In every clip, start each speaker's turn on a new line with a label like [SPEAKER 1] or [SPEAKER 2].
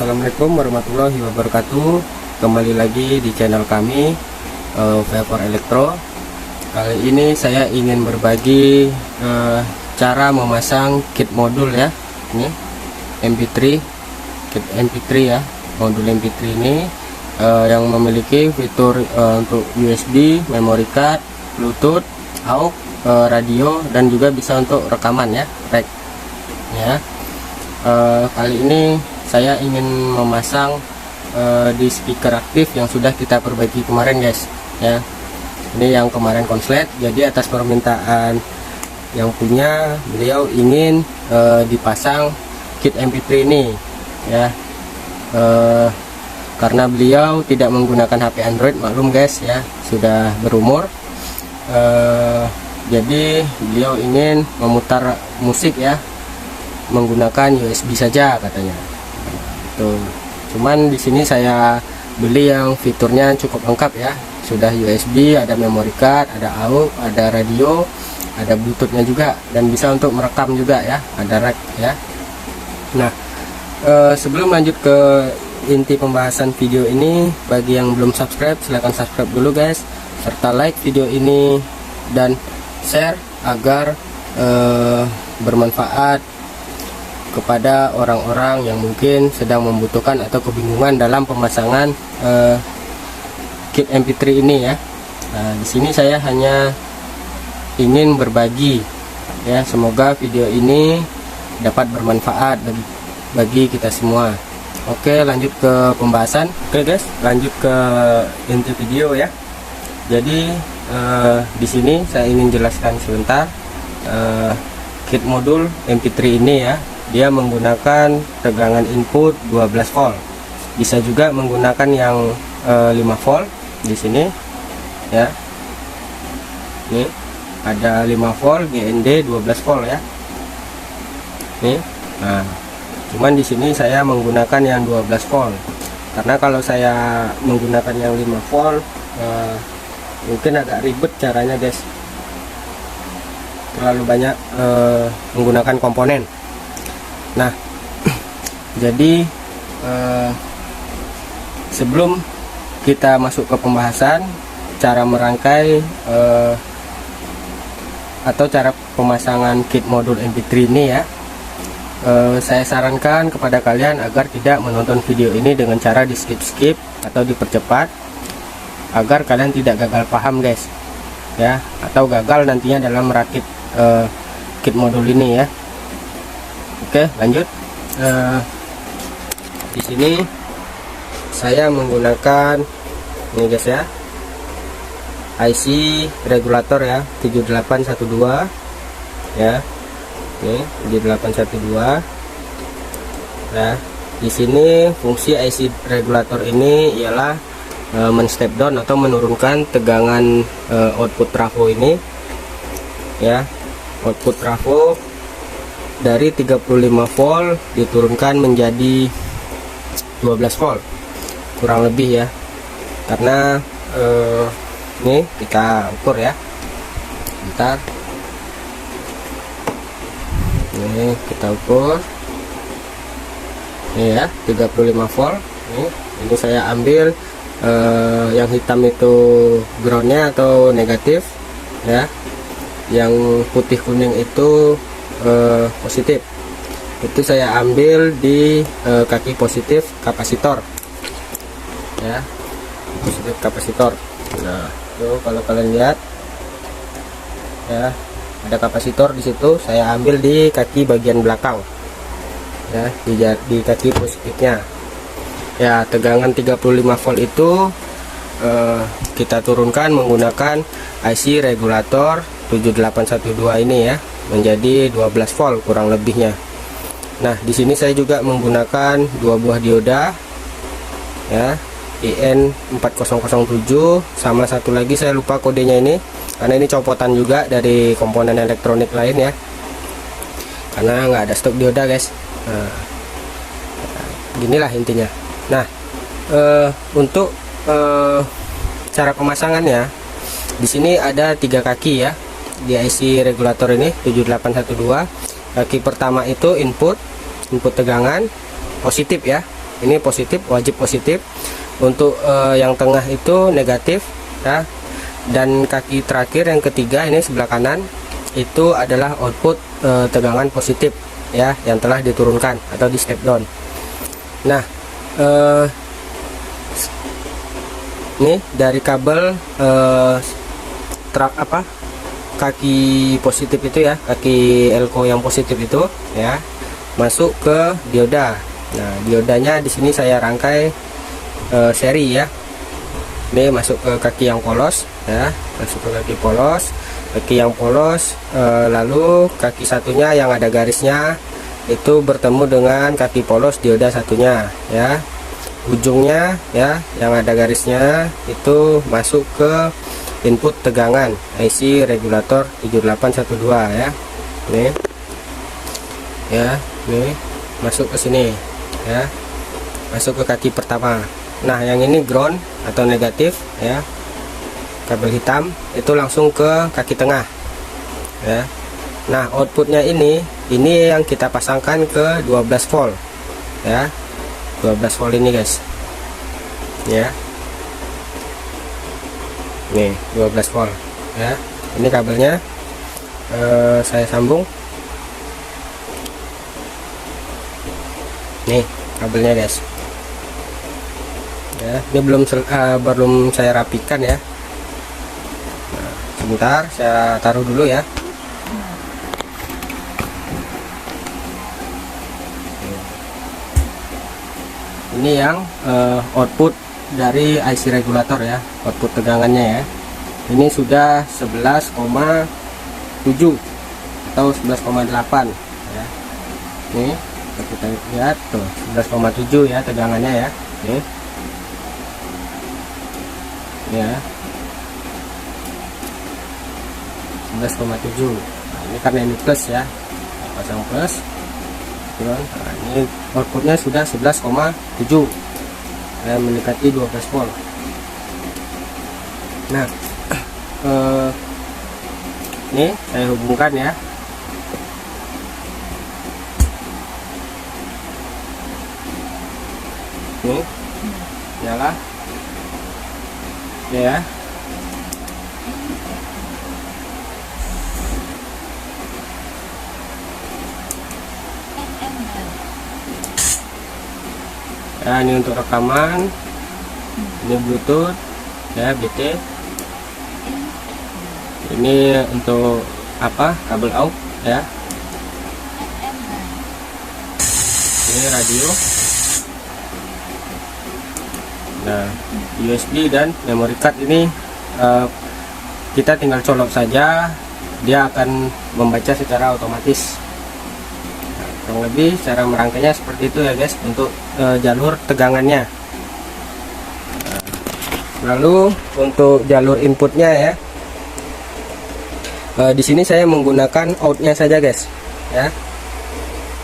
[SPEAKER 1] Assalamualaikum warahmatullahi wabarakatuh. Kembali lagi di channel kami, Vapor Elektro. Kali ini saya ingin berbagi cara memasang kit modul ya. Ini MP3, kit MP3 ya. Modul MP3 ini yang memiliki fitur untuk USB, memory card, Bluetooth, AUX, radio, dan juga bisa untuk rekaman ya, rek ya. Kali ini saya ingin memasang di speaker aktif yang sudah kita perbaiki kemarin guys ya. Ini yang kemarin konslet, jadi atas permintaan yang punya, beliau ingin dipasang kit MP3 ini ya. Karena beliau tidak menggunakan HP Android, maklum guys ya, sudah berumur. Jadi beliau ingin memutar musik ya menggunakan USB saja katanya. Tuh. Cuman di sini saya beli yang fiturnya cukup lengkap ya. Sudah USB, ada memory card, ada AUX, ada radio, ada Bluetoothnya juga, dan bisa untuk merekam juga ya. Ada rek ya. Nah, sebelum lanjut ke inti pembahasan video ini, bagi yang belum subscribe silahkan subscribe dulu guys, serta like video ini dan share agar bermanfaat kepada orang-orang yang mungkin sedang membutuhkan atau kebingungan dalam pemasangan kit MP3 ini ya. Nah, di sini saya hanya ingin berbagi ya, semoga video ini dapat bermanfaat bagi kita semua. Oke, lanjut ke pembahasan. Oke guys, lanjut ke inti video ya. Jadi di sini saya ingin jelaskan sebentar kit modul MP3 ini ya. Dia menggunakan tegangan input 12 volt. Bisa juga menggunakan yang 5 volt di sini ya. Nih, ada 5 volt GND 12 volt ya. Nih. Nah, cuman di sini saya menggunakan yang 12 volt. Karena kalau saya menggunakan yang 5 volt mungkin agak ribet caranya guys. Terlalu banyak menggunakan komponen. Nah, jadi sebelum kita masuk ke pembahasan cara merangkai atau cara pemasangan kit modul MP3 ini ya, saya sarankan kepada kalian agar tidak menonton video ini dengan cara di skip atau dipercepat, agar kalian tidak gagal paham guys ya, atau gagal nantinya dalam merakit kit modul ini ya. Oke, lanjut. Di sini saya menggunakan ini guys ya, IC regulator ya, 7812 ya. Ini 7812 ya. Di sini fungsi IC regulator ini ialah men-step down atau menurunkan tegangan output trafo ini ya. Output trafo dari 35 volt diturunkan menjadi 12 volt kurang lebih ya. Karena ini kita ukur ya, bentar. Ini kita ukur ini ya, 35 volt. Ini saya ambil yang hitam itu groundnya atau negatif ya, yang putih kuning itu positif. Itu saya ambil di kaki positif kapasitor ya, positif kapasitor. Nah, tuh kalau kalian lihat ya, ada kapasitor di situ. Saya ambil di kaki bagian belakang ya, di kaki positifnya ya. Tegangan 35 volt itu kita turunkan menggunakan IC regulator 7812 ini ya, menjadi 12 volt kurang lebihnya. Nah, di sini saya juga menggunakan dua buah dioda ya, IN4007, sama satu lagi saya lupa kodenya ini, karena ini copotan juga dari komponen elektronik lain ya, karena nggak ada stok dioda guys. Nah, ginilah intinya. Nah, untuk cara pemasangannya, di sini ada 3 kaki ya di IC regulator ini 7812. Kaki pertama itu input tegangan positif ya, ini positif, wajib positif. Untuk yang tengah itu negatif ya. Dan kaki terakhir yang ketiga ini sebelah kanan itu adalah output tegangan positif ya, yang telah diturunkan atau di step down. Nah, ini dari kabel kaki positif itu ya, kaki elko yang positif itu ya, masuk ke dioda. Nah, diodanya di sini saya rangkai seri ya. Ini masuk ke kaki yang polos ya, masuk ke kaki polos, lalu kaki satunya yang ada garisnya itu bertemu dengan kaki polos dioda satunya ya. Ujungnya ya yang ada garisnya itu masuk ke input tegangan IC regulator 7812 ya. Nih ya, nih masuk ke sini ya, masuk ke kaki pertama. Nah, yang ini ground atau negatif ya, kabel hitam itu langsung ke kaki tengah ya. Nah, outputnya ini yang kita pasangkan ke 12 volt ya, 12 volt ini guys ya. Nih 12 volt ya, ini kabelnya saya sambung. Nih kabelnya guys ya, ini belum saya rapikan ya. Nah, sebentar saya taruh dulu ya. Ini yang output dari IC regulator ya, output tegangannya ya. Ini sudah 11,7 atau 11,8 ya. Nih kita lihat tuh 11,7 ya tegangannya ya. Nih ya, 11,7. Nah, ini karena ini plus ya, pasang plus. Nah, ini outputnya sudah 11,7 ya, mendekati 12 volt. Nah, ini saya hubungkan ya. Nih nyala ya. Ya, ini untuk rekaman, ini Bluetooth ya, BT. Ini untuk kabel AUX ya. Ini radio. Nah, USB dan memory card ini kita tinggal colok saja, dia akan membaca secara otomatis. Kurang lebih cara merangkainya seperti itu ya guys, untuk jalur tegangannya. Lalu untuk jalur inputnya ya, di sini saya menggunakan outnya saja guys ya.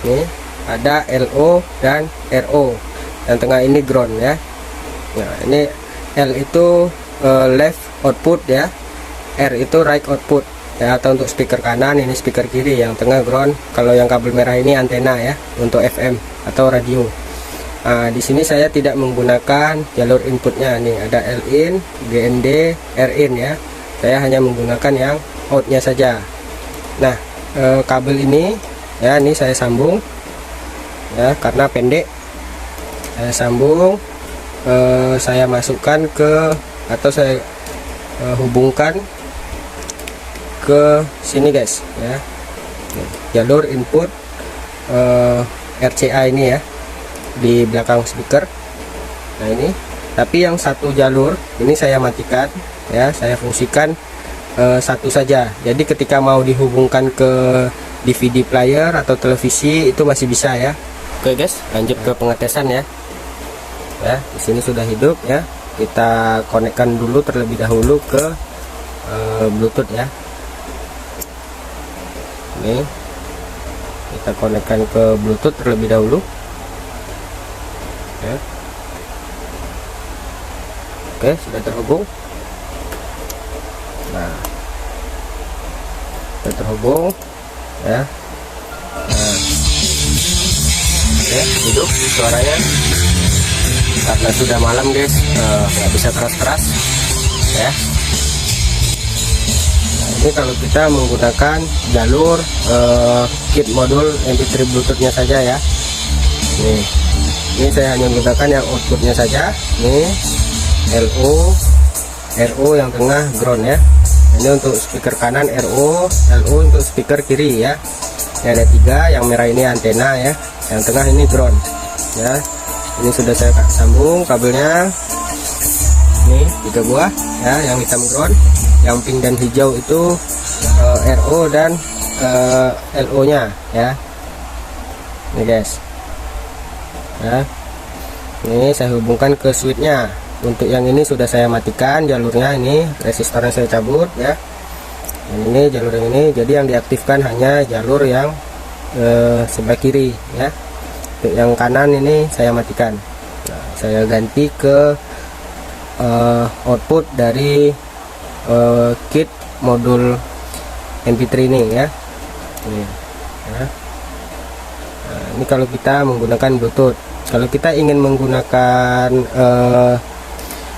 [SPEAKER 1] Ini ada LO dan RO, yang tengah ini ground ya. Nah, ini L itu left output ya, R itu right output ya, atau untuk speaker kanan, ini speaker kiri, yang tengah ground. Kalau yang kabel merah ini antena ya, untuk FM atau radio. Nah, di sini saya tidak menggunakan jalur inputnya. Nih ada L in, GND, R in ya. Saya hanya menggunakan yang outnya saja. Nah, kabel ini ya, ini saya sambung ya, karena pendek. Saya sambung, saya masukkan ke, atau saya hubungkan ke sini guys ya, jalur input RCA ini ya, di belakang speaker. Nah ini, tapi yang satu jalur ini saya matikan ya, saya fungsikan satu saja. Jadi ketika mau dihubungkan ke DVD player atau televisi itu masih bisa ya. Oke guys, lanjut ke pengetesan ya. Ya, di sini sudah hidup ya. Kita konekkan dulu terlebih dahulu ke Bluetooth ya. Ini kita konekkan ke Bluetooth terlebih dahulu ya. Oke, sudah terhubung. Nah, sudah terhubung ya. Nah, oke, hidup suaranya. karena sudah malam guys, nggak bisa keras-keras ya. Nah, ini kalau kita menggunakan jalur kit modul MP3 Bluetoothnya saja ya. Nih, ini saya hanya menggunakan yang outputnya saja. Nih RO yang tengah ground ya. Ini untuk speaker kanan RO, LO untuk speaker kiri ya. Ini ada 3, yang merah ini antena ya, yang tengah ini ground ya. Ini sudah saya sambung kabelnya. Ini 3 buah ya, yang hitam ground, yang pink dan hijau itu RO dan LO nya ya. Ini guys ya, ini saya hubungkan ke switchnya. Untuk yang ini sudah saya matikan jalurnya, ini resistornya saya cabut ya. Ini jalur yang ini, jadi yang diaktifkan hanya jalur yang sebelah kiri ya. Untuk yang kanan ini saya matikan. Nah, saya ganti ke output dari kit modul MP3 ini ya. Ini, ya. Nah, ini kalau kita menggunakan Bluetooth. Kalau kita ingin menggunakan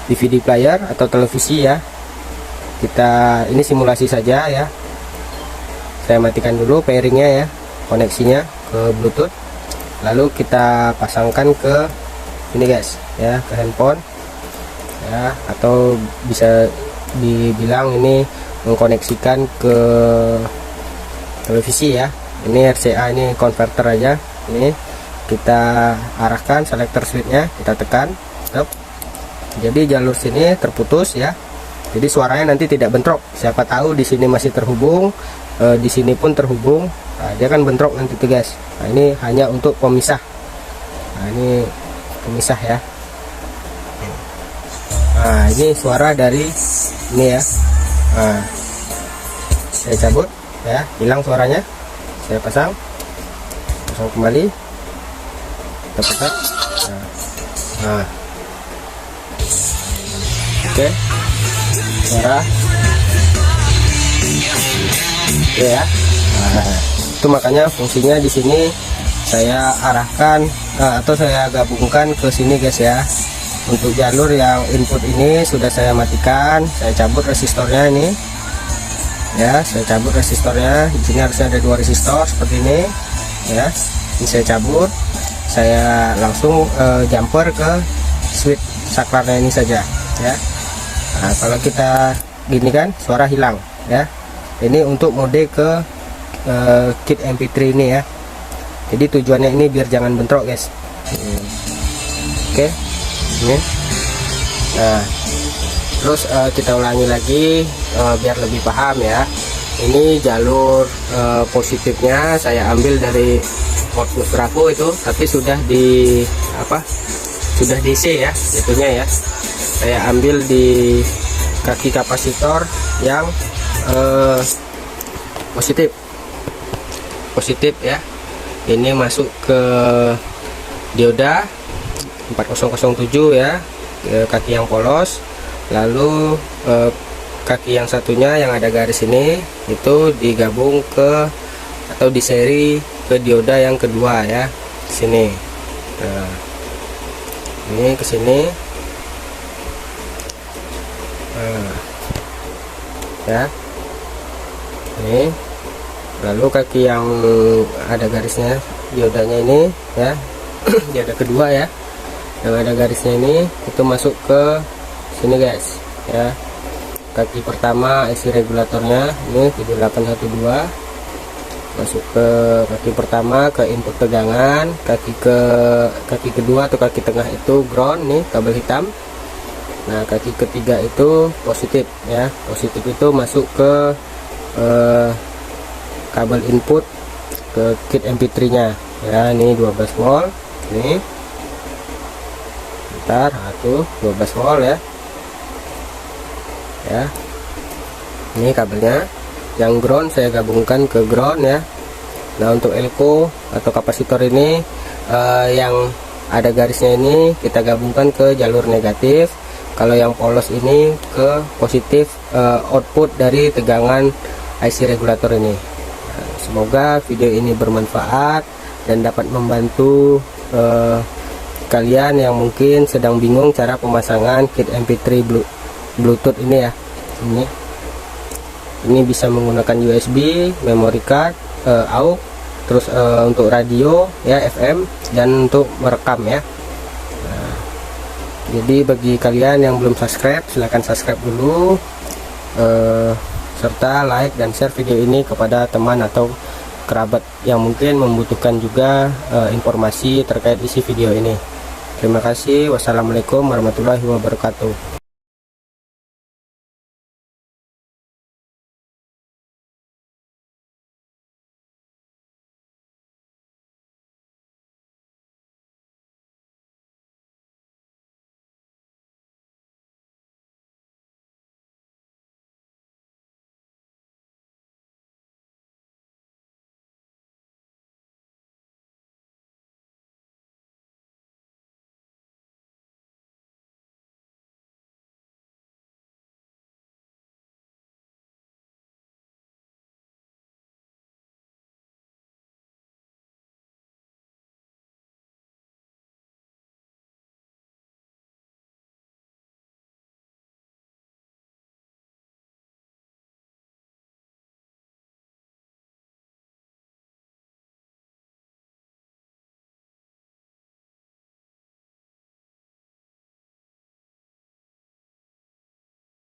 [SPEAKER 1] DVD player atau televisi ya, kita ini simulasi saja ya. Saya matikan dulu pairingnya ya, koneksinya ke Bluetooth, lalu kita pasangkan ke ini guys ya, ke handphone ya, atau bisa dibilang ini mengkoneksikan ke televisi ya. Ini RCA, ini konverter aja. Ini kita arahkan selector switchnya, kita tekan stop. Jadi jalur sini terputus ya, jadi suaranya nanti tidak bentrok. Siapa tahu di sini masih terhubung, di sini pun terhubung, nah, dia kan bentrok nanti tuh guys. Nah, ini hanya untuk pemisah. Nah, ini pemisah ya. Nah, ini suara dari ini ya. Nah, saya cabut ya, hilang suaranya. Saya pasang kembali, kita putar. Nah. Oke, suara ya. Nah, itu makanya fungsinya di sini saya arahkan atau saya gabungkan ke sini guys ya. Untuk jalur yang input ini sudah saya matikan, saya cabut resistornya ini ya. Saya cabut resistornya, di sini harusnya ada 2 resistor seperti ini ya. Ini saya cabut, saya langsung jumper ke switch saklarnya ini saja ya. Nah, kalau kita gini kan suara hilang ya. Ini untuk mode ke kit MP3 ini ya. Jadi tujuannya ini biar jangan bentrok guys. Oke, ini. Nah, terus kita ulangi lagi biar lebih paham ya. Ini jalur positifnya saya ambil dari output Bravo itu, tapi sudah di sudah DC ya itunya ya. Saya ambil di kaki kapasitor yang positif ya. Ini masuk ke dioda 4007 ya, ke kaki yang polos. Lalu kaki yang satunya yang ada garis ini itu digabung ke atau diseri ke dioda yang kedua ya, sini. Nah, ini ke sini. Nah, ya ini, lalu kaki yang ada garisnya diodanya ini ya, dioda kedua ya, yang ada garisnya ini itu masuk ke sini guys ya. Kaki pertama IC regulatornya ini 7812 masuk ke kaki pertama, ke input tegangan. Kaki kedua atau kaki tengah itu ground nih, kabel hitam. Nah, kaki ketiga itu positif ya. Positif itu masuk ke kabel input ke kit MP3 nya ya. Ini 12 volt ini. Bentar, tuh 12 volt ya. Ya. Ini kabelnya. Yang ground saya gabungkan ke ground ya. Nah, untuk elko atau kapasitor ini yang ada garisnya ini kita gabungkan ke jalur negatif. Kalau yang polos ini ke positif output dari tegangan IC regulator ini. Nah, semoga video ini bermanfaat dan dapat membantu kalian yang mungkin sedang bingung cara pemasangan kit MP3 Bluetooth ini ya, ini bisa menggunakan USB, memory card, AUX, terus untuk radio ya FM, dan untuk merekam ya. Jadi bagi kalian yang belum subscribe, silahkan subscribe dulu, serta like dan share video ini kepada teman atau kerabat yang mungkin membutuhkan juga informasi terkait isi video ini. Terima kasih. Wassalamualaikum warahmatullahi wabarakatuh.